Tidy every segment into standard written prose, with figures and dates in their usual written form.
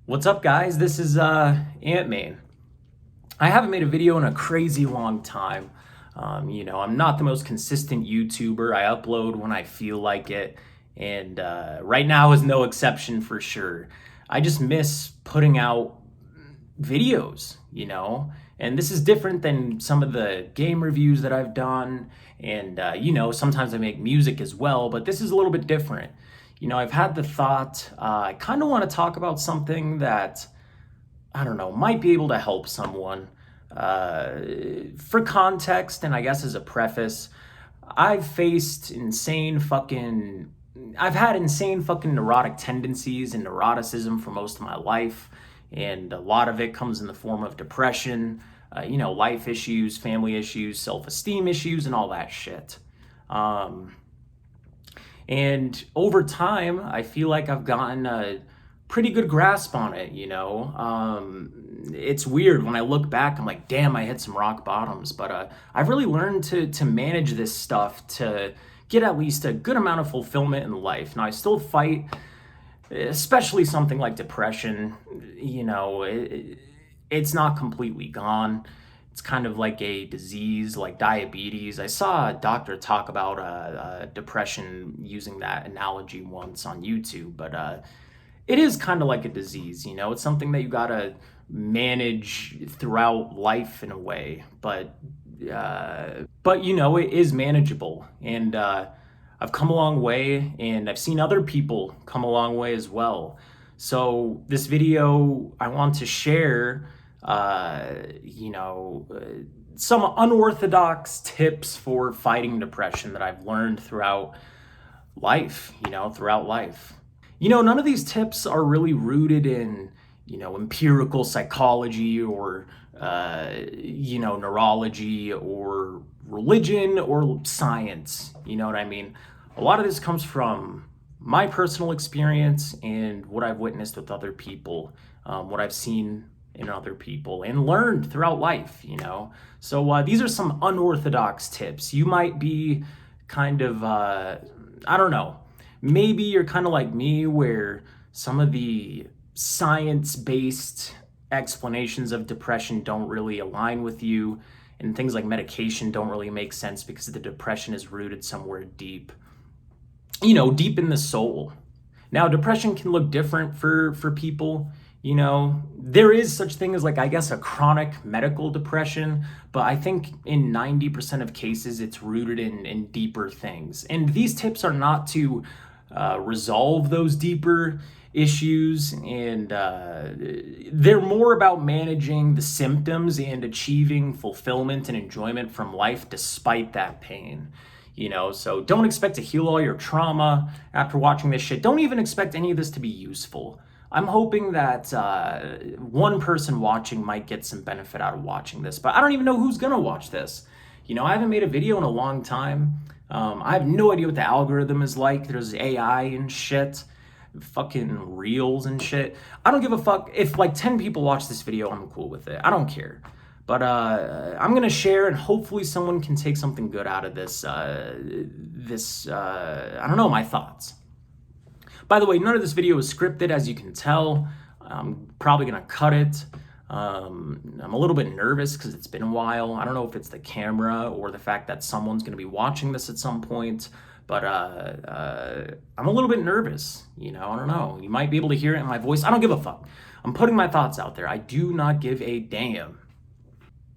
What's up, guys? This is Ant-Man. I haven't made a video in a crazy long time. I'm not the most consistent YouTuber. I upload when I feel like it, and right now is no exception for sure. I just miss putting out videos. And this is different than some of the game reviews that I've done. And, sometimes I make music as well, but this is a little bit different. I've had the thought, I kind of want to talk about something that, I don't know, might be able to help someone. For context, and I guess as a preface, I've had insane fucking neurotic tendencies and neuroticism for most of my life. And a lot of it comes in the form of depression, life issues, family issues, self-esteem issues, and all that shit. And over time, I feel like I've gotten a pretty good grasp on it. It's weird when I look back, I'm like, damn, I hit some rock bottoms. But I've really learned to manage this stuff to get at least a good amount of fulfillment in life. Now, I still fight, especially something like depression. It's not completely gone. It's kind of like a disease like diabetes. I saw a doctor talk about depression using that analogy once on YouTube, but it is kind of like a disease. It's something that you gotta manage throughout life in a way, but it is manageable. And I've come a long way, and I've seen other people come a long way as well. So this video, I want to share some unorthodox tips for fighting depression that I've learned throughout life. None of these tips are really rooted in, empirical psychology or, neurology or religion or science. You know what I mean? A lot of this comes from my personal experience and what I've witnessed with other people, what I've seen in other people and learned throughout life. So these are some unorthodox tips. You might be kind of, I don't know, maybe you're kind of like me where some of the science-based explanations of depression don't really align with you, and things like medication don't really make sense because the depression is rooted somewhere deep, deep in the soul. Now, depression can look different for people. There is such thing as, like, I guess, a chronic medical depression, but I think in 90% of cases it's rooted in deeper things. And these tips are not to resolve those deeper issues, and they're more about managing the symptoms and achieving fulfillment and enjoyment from life despite that pain. So don't expect to heal all your trauma after watching this shit. Don't even expect any of this to be useful. I'm hoping that one person watching might get some benefit out of watching this, but I don't even know who's gonna watch this. I haven't made a video in a long time. I have no idea what the algorithm is like. There's AI and shit, fucking reels and shit. I don't give a fuck. If like 10 people watch this video, I'm cool with it. I don't care. But I'm gonna share, and hopefully someone can take something good out of this. I don't know, my thoughts. By the way, none of this video is scripted, as you can tell. I'm probably gonna cut it. I'm a little bit nervous because it's been a while. I don't know if it's the camera or the fact that someone's gonna be watching this at some point, but I'm a little bit nervous. I don't know. You might be able to hear it in my voice. I don't give a fuck. I'm putting my thoughts out there. I do not give a damn.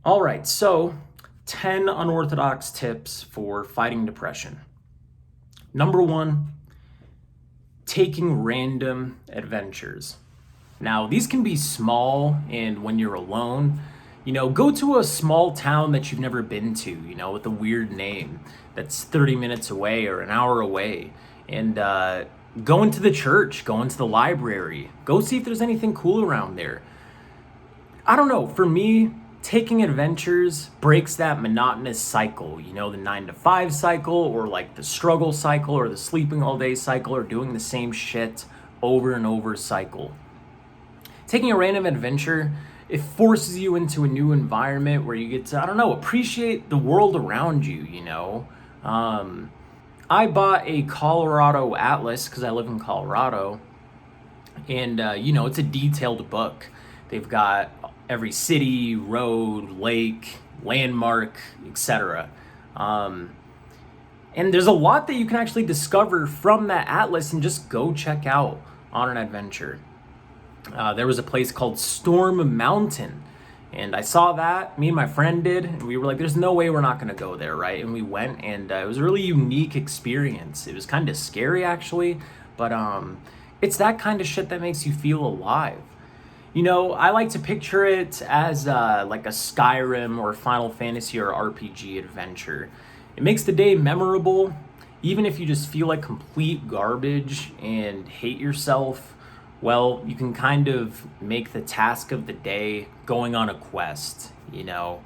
All right, so 10 unorthodox tips for fighting depression. Number one, taking random adventures. Now, these can be small, and when you're alone, go to a small town that you've never been to, with a weird name that's 30 minutes away or an hour away, and go into the church, go into the library, go see if there's anything cool around there. I don't know, for me, taking adventures breaks that monotonous cycle, the 9 to 5 cycle, or like the struggle cycle, or the sleeping all day cycle, or doing the same shit over and over cycle. Taking a random adventure, it forces you into a new environment where you get to, I don't know, appreciate the world around you. I bought a Colorado Atlas because I live in Colorado, And, it's a detailed book. They've got every city, road, lake, landmark, etc. Um, and there's a lot that you can actually discover from that atlas and just go check out on an adventure. There was a place called Storm Mountain. And I saw that, me and my friend did, and we were like, there's no way we're not gonna go there, right? And we went, and it was a really unique experience. It was kind of scary, actually, but it's that kind of shit that makes you feel alive. I like to picture it as like a Skyrim or Final Fantasy or RPG adventure. It makes the day memorable, even if you just feel like complete garbage and hate yourself. Well, you can kind of make the task of the day going on a quest,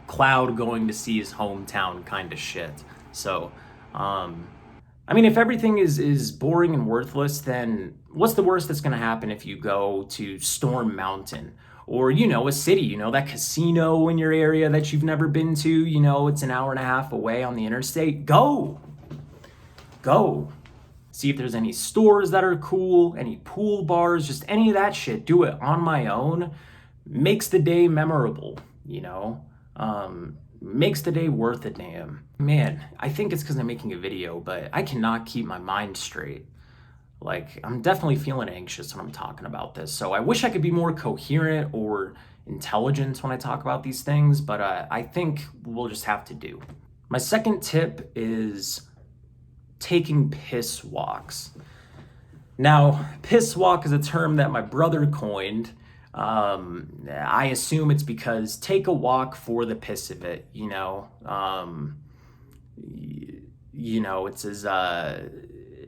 Cloud going to see his hometown kind of shit. So, if everything is boring and worthless, then what's the worst that's going to happen if you go to Storm Mountain? Or, a city, that casino in your area that you've never been to, it's an hour and a half away on the interstate. Go! Go! See if there's any stores that are cool, any pool bars, just any of that shit. Do it on my own. Makes the day memorable, makes the day worth a damn. Man, I think it's because I'm making a video, but I cannot keep my mind straight. Like, I'm definitely feeling anxious when I'm talking about this. So I wish I could be more coherent or intelligent when I talk about these things, but I think we'll just have to do. My second tip is taking piss walks. Now, piss walk is a term that my brother coined. I assume it's because take a walk for the piss of it,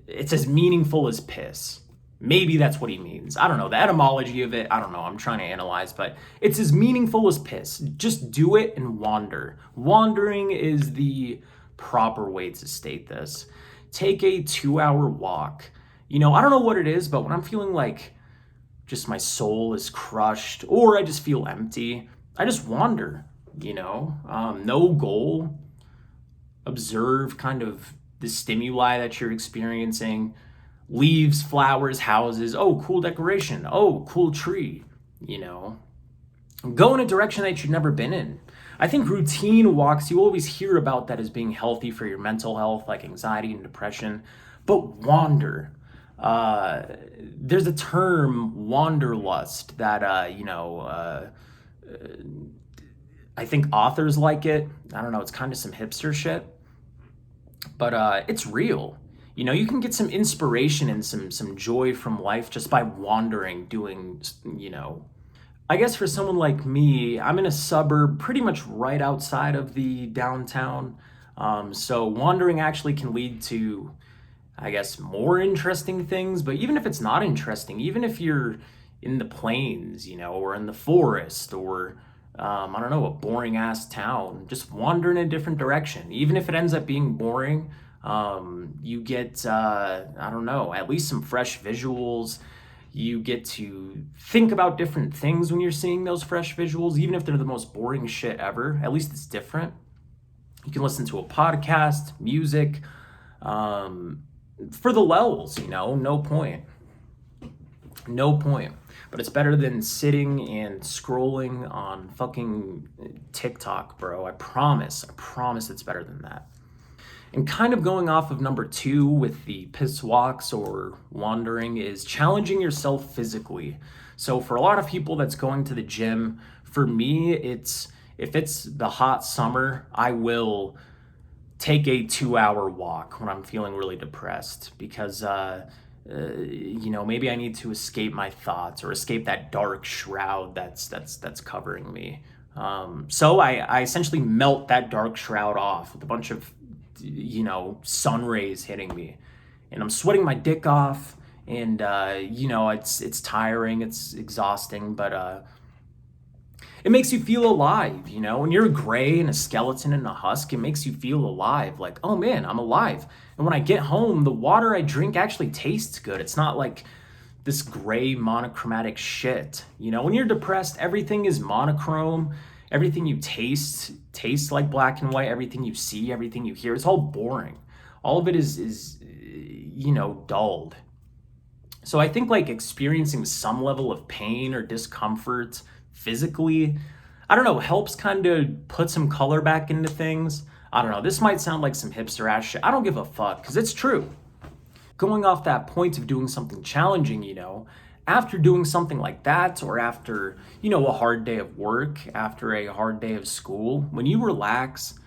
it's as meaningful as piss. Maybe that's what he means. I don't know. The etymology of it, I don't know. I'm trying to analyze, but it's as meaningful as piss. Just do it and wander. Wandering is the proper way to state this. Take a 2-hour walk. I don't know what it is, but when I'm feeling like just my soul is crushed or I just feel empty, I just wander, no goal. Observe kind of the stimuli that you're experiencing. Leaves, flowers, houses. Oh, cool decoration. Oh, cool tree. Go in a direction that you've never been in. I think routine walks, you always hear about that as being healthy for your mental health, like anxiety and depression. But wander. There's a term, wanderlust, that, I think authors like it. I don't know, it's kind of some hipster shit. But it's real. You can get some inspiration and some joy from life just by wandering, doing, I guess for someone like me, I'm in a suburb pretty much right outside of the downtown. So wandering actually can lead to, I guess, more interesting things. But even if it's not interesting, even if you're in the plains, or in the forest, or I don't know, a boring ass town, just wander in a different direction. Even if it ends up being boring, you get, I don't know, at least some fresh visuals. You get to think about different things when you're seeing those fresh visuals, even if they're the most boring shit ever. At least it's different. You can listen to a podcast, music, for the lulls, no point. No point. But it's better than sitting and scrolling on fucking TikTok, bro. I promise it's better than that. And kind of going off of number 2 with the piss walks or wandering is challenging yourself physically. So for a lot of people that's going to the gym, for me, if it's the hot summer, I will take a 2-hour walk when I'm feeling really depressed because, maybe I need to escape my thoughts or escape that dark shroud that's covering me. So I essentially melt that dark shroud off with a bunch of sun rays hitting me, and I'm sweating my dick off, and it's tiring, it's exhausting, but it makes you feel alive. When you're gray and a skeleton and a husk, it makes you feel alive, like, oh man, I'm alive. And when I get home, the water I drink actually tastes good. It's not like this gray monochromatic shit. When you're depressed, everything is monochrome. Everything you taste tastes like black and white. Everything you see, everything you hear, it's all boring. All of it is dulled. So I think like experiencing some level of pain or discomfort physically, I don't know, helps kind of put some color back into things. I don't know. This might sound like some hipster ass shit. I don't give a fuck because it's true. Going off that point of doing something challenging, after doing something like that, or after, a hard day of work, after a hard day of school, when you relax,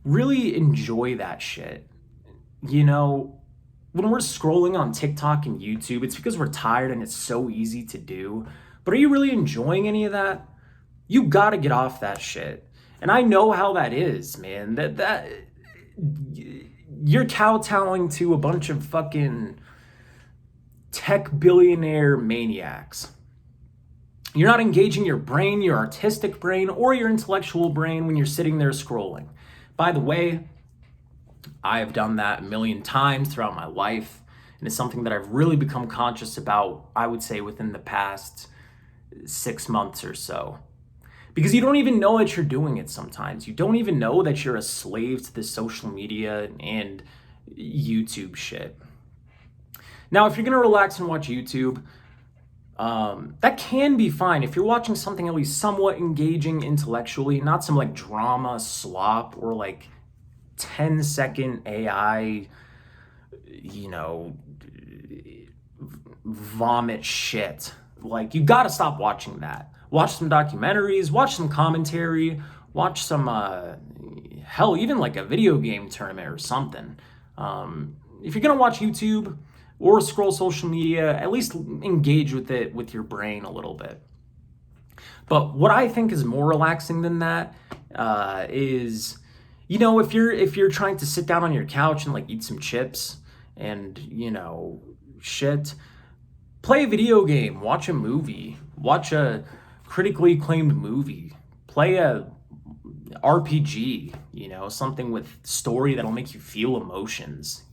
really enjoy that shit. You know, when we're scrolling on TikTok and YouTube, it's because we're tired and it's so easy to do. But are you really enjoying any of that? You gotta get off that shit. And I know how that is, man. That you're kowtowing to a bunch of fucking tech billionaire maniacs. You're not engaging your brain, your artistic brain, or your intellectual brain when you're sitting there scrolling. By the way, I have done that a million times throughout my life, and it's something that I've really become conscious about, I would say, within the past 6 months or so. Because you don't even know that you're doing it sometimes. You don't even know that you're a slave to this social media and YouTube shit. Now, if you're gonna relax and watch YouTube, that can be fine. If you're watching something at least somewhat engaging intellectually, not some like drama slop or like 10-second AI, vomit shit. Like, you gotta stop watching that. Watch some documentaries, watch some commentary, watch some, hell, even like a video game tournament or something. If you're gonna watch YouTube or scroll social media, at least engage with it with your brain a little bit. But what I think is more relaxing than that is, if you're trying to sit down on your couch and like eat some chips and, shit, play a video game, watch a movie, watch a critically acclaimed movie, play a RPG, something with story that'll make you feel emotions,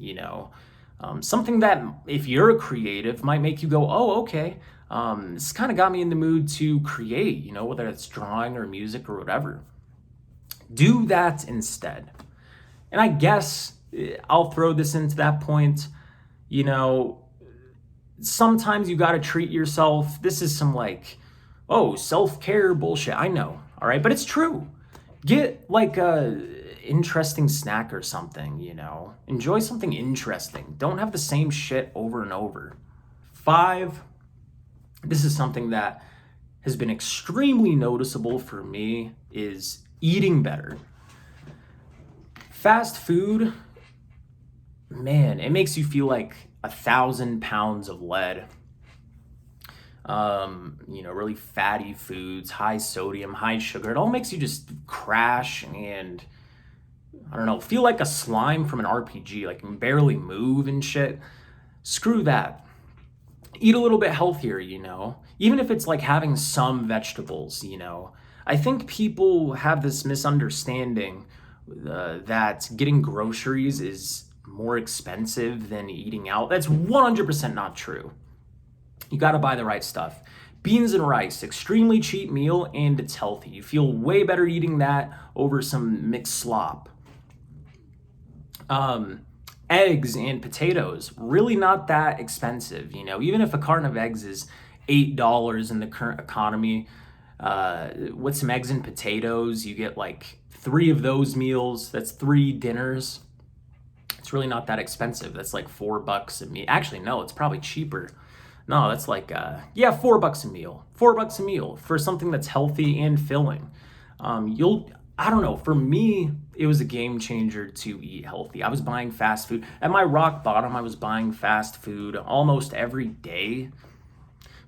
something that if you're a creative might make you go, oh, okay, this kind of got me in the mood to create, whether it's drawing or music or whatever. Do that instead. And I guess I'll throw this into that point, sometimes you got to treat yourself. This is some like, self-care bullshit. I know. All right. But it's true. Get like a interesting snack or something, enjoy something interesting. Don't have the same shit over and over. 5, this is something that has been extremely noticeable for me, is eating better. Fast food, man, it makes you feel like 1,000 pounds of lead. Really fatty foods, high sodium, high sugar. It all makes you just crash and, I don't know, feel like a slime from an RPG, like you can barely move and shit. Screw that. Eat a little bit healthier, even if it's like having some vegetables, I think people have this misunderstanding that getting groceries is more expensive than eating out. That's 100% not true. You got to buy the right stuff. Beans and rice, extremely cheap meal, and it's healthy. You feel way better eating that over some mixed slop. Eggs and potatoes, really not that expensive. Even if a carton of eggs is $8 in the current economy, with some eggs and potatoes, you get like 3 of those meals. That's 3 dinners. It's really not that expensive. That's like $4 a meal. Actually, no, it's probably cheaper. No, that's like, $4 a meal. $4 a meal for something that's healthy and filling. I don't know, for me, it was a game changer to eat healthy. I was buying fast food. At my rock bottom, I was buying fast food almost every day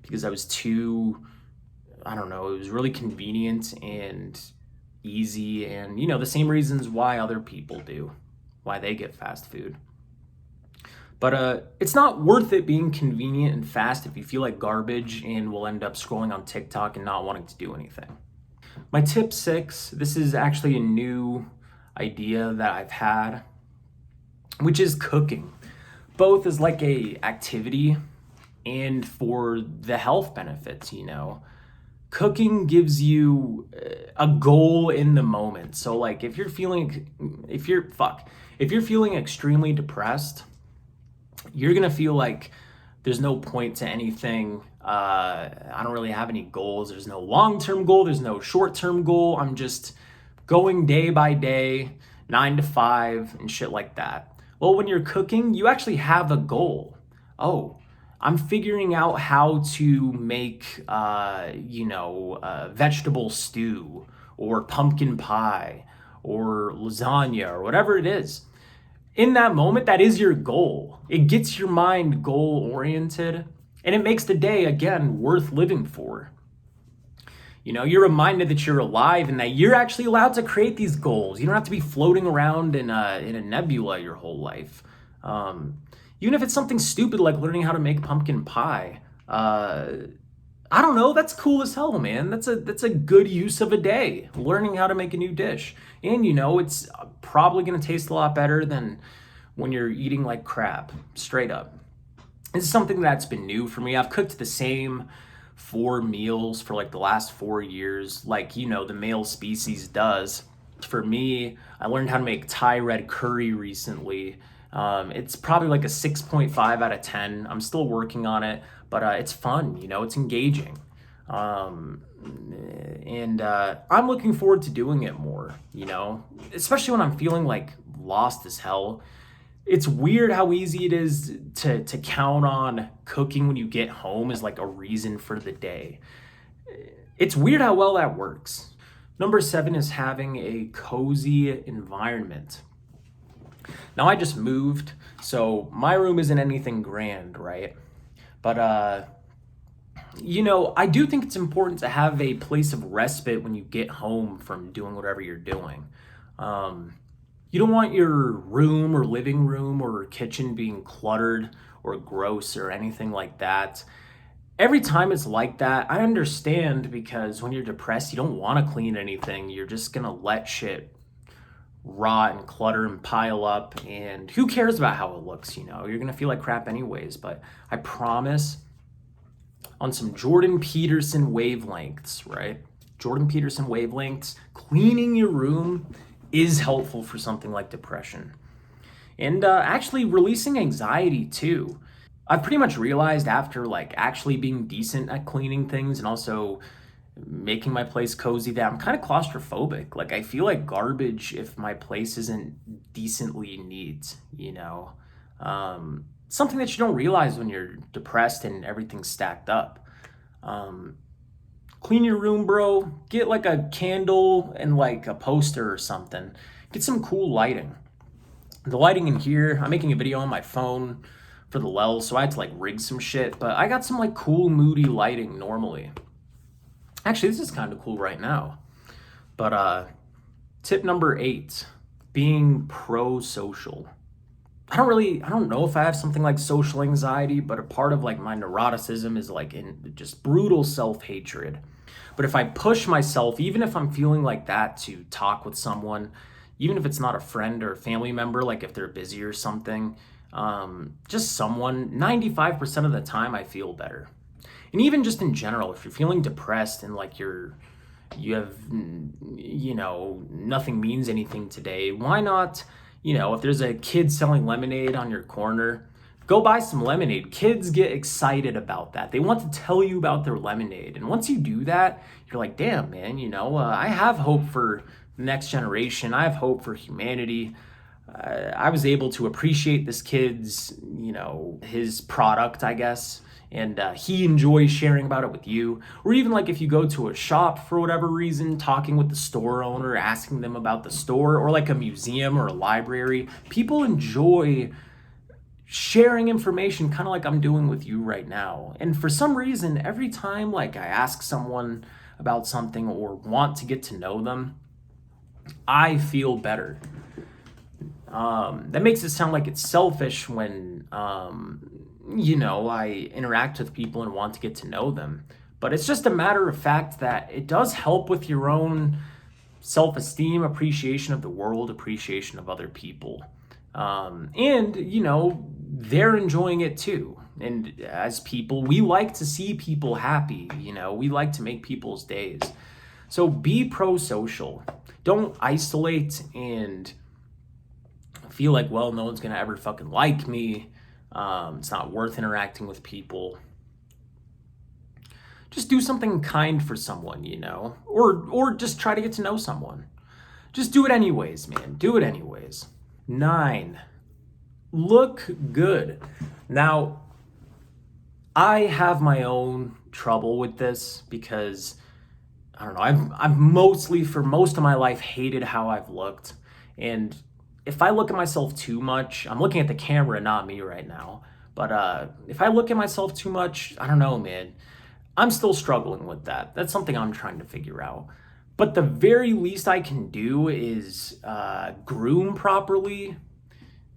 because I was I don't know, it was really convenient and easy, and, the same reasons why other people do, why they get fast food. But it's not worth it being convenient and fast if you feel like garbage and will end up scrolling on TikTok and not wanting to do anything. My tip 6, this is actually a new idea that I've had, which is cooking, both as like a activity and for the health benefits, Cooking gives you a goal in the moment. So like if you're feeling extremely depressed, you're going to feel like There's no point to anything. I don't really have any goals. There's no long-term goal. There's no short-term goal. I'm just going day by day, 9 to 5 and shit like that. Well, when you're cooking, you actually have a goal. Oh, I'm figuring out how to make, vegetable stew or pumpkin pie or lasagna or whatever it is. In that moment, that is your goal. It gets your mind goal oriented and it makes the day, again, worth living for. You're reminded that you're alive and that you're actually allowed to create these goals. You don't have to be floating around in a nebula your whole life. Even if it's something stupid like learning how to make pumpkin pie. I don't know, that's cool as hell, man. That's a good use of a day, learning how to make a new dish. And it's probably gonna taste a lot better than when you're eating like crap, straight up. This is something that's been new for me. I've cooked the same 4 meals for like the last 4 years, like the male species does. For me, I learned how to make Thai red curry recently. It's probably like a 6.5 out of 10. I'm still working on it, but it's fun, it's engaging. And I'm looking forward to doing it more, especially when I'm feeling like lost as hell. It's weird how easy it is to count on cooking when you get home as like a reason for the day. It's weird how well that works. Number 7 is having a cozy environment. Now I just moved, so my room isn't anything grand, right? But I do think it's important to have a place of respite when you get home from doing whatever you're doing. You don't want your room or living room or kitchen being cluttered or gross or anything like that. Every time it's like that, I understand, because when you're depressed, you don't want to clean anything. You're just going to let shit rot and clutter and pile up, and who cares about how it looks? You're going to feel like crap anyways. But I promise, on some Jordan Peterson wavelengths, right? Jordan Peterson wavelengths, cleaning your room is helpful for something like depression. And actually releasing anxiety too. I've pretty much realized after like actually being decent at cleaning things and also making my place cozy that I'm kind of claustrophobic. Like I feel like garbage if my place isn't decently neat, something that you don't realize when you're depressed and everything's stacked up. Clean your room, bro. Get like a candle and like a poster or something. Get some cool lighting. The lighting in here, I'm making a video on my phone for the lulz, so I had to like rig some shit, but I got some like cool moody lighting normally. Actually, this is kind of cool right now. But tip number 8, being pro-social. I don't know if I have something like social anxiety, but a part of like my neuroticism is like in just brutal self-hatred. But if I push myself, even if I'm feeling like that, to talk with someone, even if it's not a friend or a family member, like if they're busy or something, just someone, 95% of the time I feel better. And even just in general, if you're feeling depressed and like you have, nothing means anything today, why not, if there's a kid selling lemonade on your corner, go buy some lemonade. Kids get excited about that. They want to tell you about their lemonade. And once you do that, you're like, damn, man, I have hope for the next generation. I have hope for humanity. I was able to appreciate this kid's, his product, I guess. And he enjoys sharing about it with you. Or even like if you go to a shop for whatever reason, talking with the store owner, asking them about the store, or like a museum or a library, people enjoy sharing information kind of like I'm doing with you right now. And for some reason, every time like I ask someone about something or want to get to know them, I feel better. That makes it sound like it's selfish when I interact with people and want to get to know them. But it's just a matter of fact that it does help with your own self-esteem, appreciation of the world, appreciation of other people. And they're enjoying it too. And as people, we like to see people happy, we like to make people's days. So be pro-social. Don't isolate and feel like, well, no one's gonna ever fucking like me. It's not worth interacting with people. Just do something kind for someone, or just try to get to know someone. Just do it anyways, man. Do it anyways. 9, look good. Now, I have my own trouble with this because I don't know. I've mostly for most of my life hated how I've looked, and if I look at myself too much, I'm looking at the camera, not me right now. But if I look at myself too much, I don't know, man. I'm still struggling with that. That's something I'm trying to figure out. But the very least I can do is groom properly,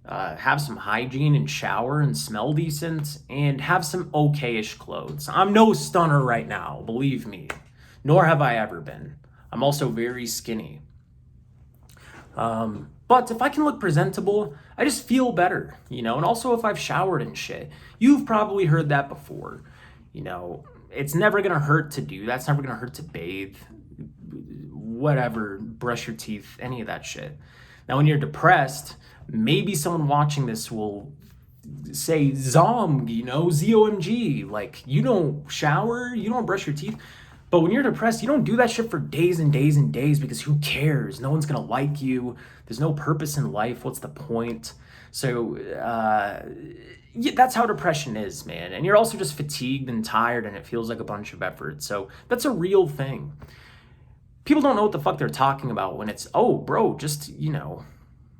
have some hygiene and shower and smell decent, and have some okay-ish clothes. I'm no stunner right now, believe me, nor have I ever been. I'm also very skinny. But if I can look presentable, I just feel better, and also if I've showered and shit. You've probably heard that before, it's never gonna hurt to do that. It's never gonna hurt to bathe, whatever, brush your teeth, any of that shit. Now, when you're depressed, maybe someone watching this will say, ZOMG, like, you don't shower, you don't brush your teeth. But when you're depressed, you don't do that shit for days and days and days because who cares? No one's gonna like you. There's no purpose in life. What's the point? So yeah, that's how depression is, man. And you're also just fatigued and tired and it feels like a bunch of effort. So that's a real thing. People don't know what the fuck they're talking about when it's, oh, bro, just,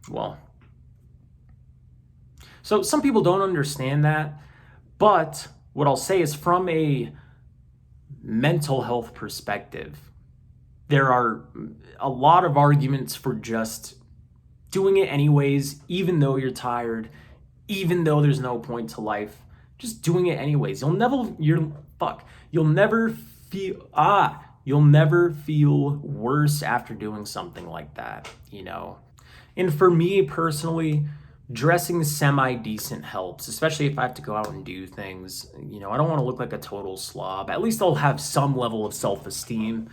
well. So some people don't understand that. But what I'll say is from a mental health perspective, there are a lot of arguments for just doing it anyways, even though you're tired, even though there's no point to life, just doing it anyways. You'll never feel worse after doing something like that, And for me personally, dressing semi-decent helps, especially if I have to go out and do things. I don't want to look like a total slob. At least I'll have some level of self-esteem,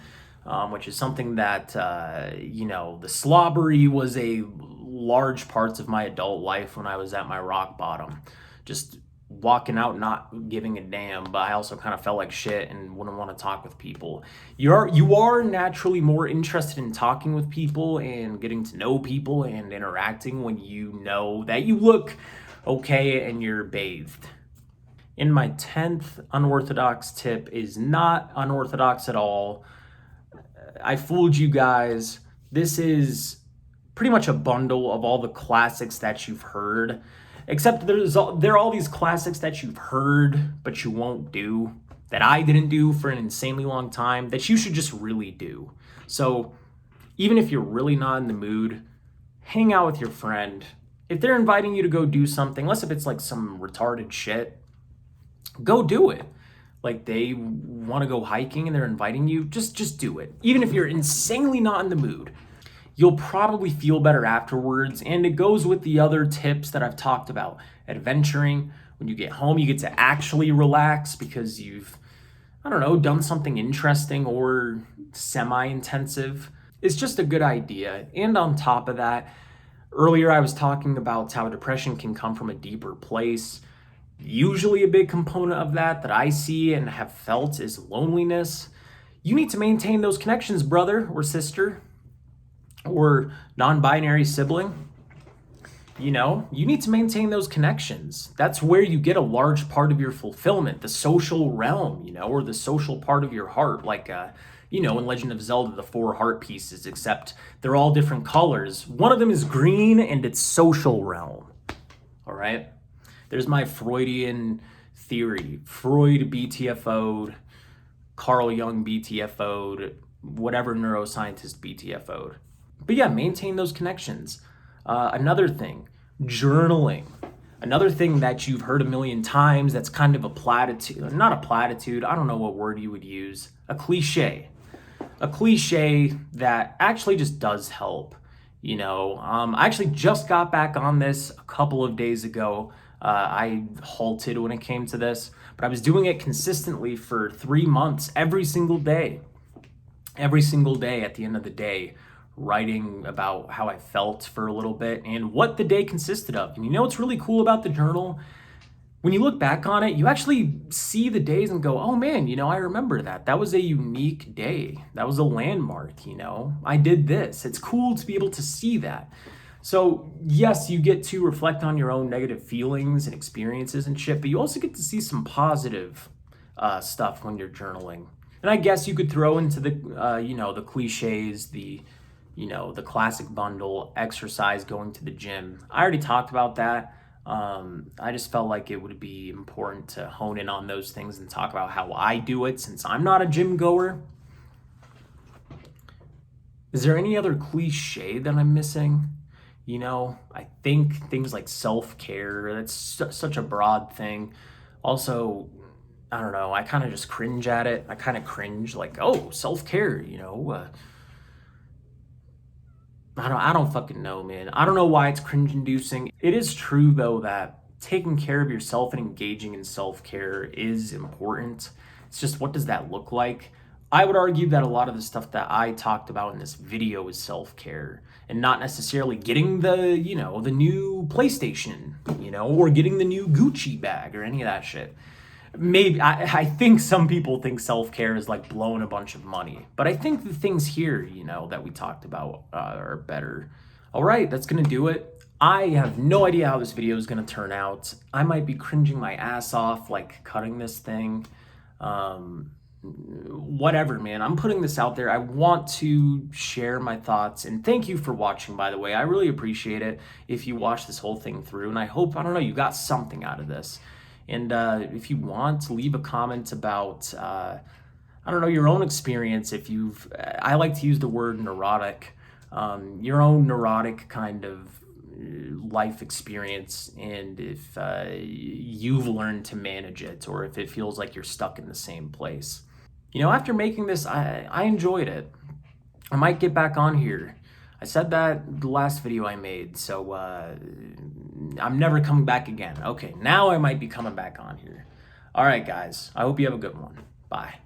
which is something that, the slobbery was a large parts of my adult life when I was at my rock bottom. Just walking out not giving a damn, but I also kind of felt like shit and wouldn't want to talk with people. You are naturally more interested in talking with people and getting to know people and interacting when you know that you look okay and you're bathed. In my 10th unorthodox tip is not unorthodox at all. I fooled you guys. This is pretty much a bundle of all the classics that you've heard. Except there are all these classics that you've heard, but you won't do, that I didn't do for an insanely long time, that you should just really do. So even if you're really not in the mood, hang out with your friend. If they're inviting you to go do something, unless if it's like some retarded shit, go do it. Like they want to go hiking and they're inviting you, just do it. Even if you're insanely not in the mood. You'll probably feel better afterwards, and it goes with the other tips that I've talked about. Adventuring, when you get home, you get to actually relax because you've, done something interesting or semi-intensive. It's just a good idea. And on top of that, earlier I was talking about how depression can come from a deeper place. Usually a big component of that I see and have felt is loneliness. You need to maintain those connections, brother or sister, or non-binary sibling. You need to maintain those connections. That's where you get a large part of your fulfillment, the social realm, or the social part of your heart, like in Legend of Zelda, the 4 heart pieces, except they're all different colors. One of them is green and it's social realm. All right? There's my Freudian theory. Freud BTFO'd, Carl Jung BTFO'd, whatever neuroscientist BTFO'd. But yeah, maintain those connections. Another thing, journaling. Another thing that you've heard a million times that's kind of a platitude, not a platitude, I don't know what word you would use, a cliche. A cliche that actually just does help. I actually just got back on this a couple of days ago. I halted when it came to this, but I was doing it consistently for 3 months, every single day. Every single day at the end of the day, writing about how I felt for a little bit and what the day consisted of. And what's really cool about the journal? when you look back on it, you actually see the days and go, oh man, I remember that. That was a unique day. That was a landmark. I did this. It's cool to be able to see that. So, yes, you get to reflect on your own negative feelings and experiences and shit, but you also get to see some positive stuff when you're journaling. And I guess you could throw into the cliches, the classic bundle, exercise, going to the gym. I already talked about that. I just felt like it would be important to hone in on those things and talk about how I do it since I'm not a gym goer. Is there any other cliche that I'm missing? I think things like self-care, that's such a broad thing. Also, I don't know, I kind of just cringe at it. I kind of cringe like, oh, self-care. I don't fucking know, man. I don't know why it's cringe inducing. It is true though that taking care of yourself and engaging in self-care is important. It's just, what does that look like? I would argue that a lot of the stuff that I talked about in this video is self-care and not necessarily getting the new PlayStation, or getting the new Gucci bag or any of that shit. Maybe I think some people think self-care is like blowing a bunch of money, but I think the things here, that we talked about are better. All right, that's gonna do it. I have no idea how this video is gonna turn out. I might be cringing my ass off like cutting this thing. Whatever, man. I'm putting this out there. I want to share my thoughts, and thank you for watching, by the way. I really appreciate it if you watch this whole thing through, and I hope, I don't know, you got something out of this. And if you want to leave a comment about, I don't know, your own experience, I like to use the word neurotic, your own neurotic kind of life experience, and if you've learned to manage it, or if it feels like you're stuck in the same place. After making this, I enjoyed it. I might get back on here. I said that the last video I made, so I'm never coming back again. Okay, now I might be coming back on here. All right, guys. I hope you have a good one. Bye.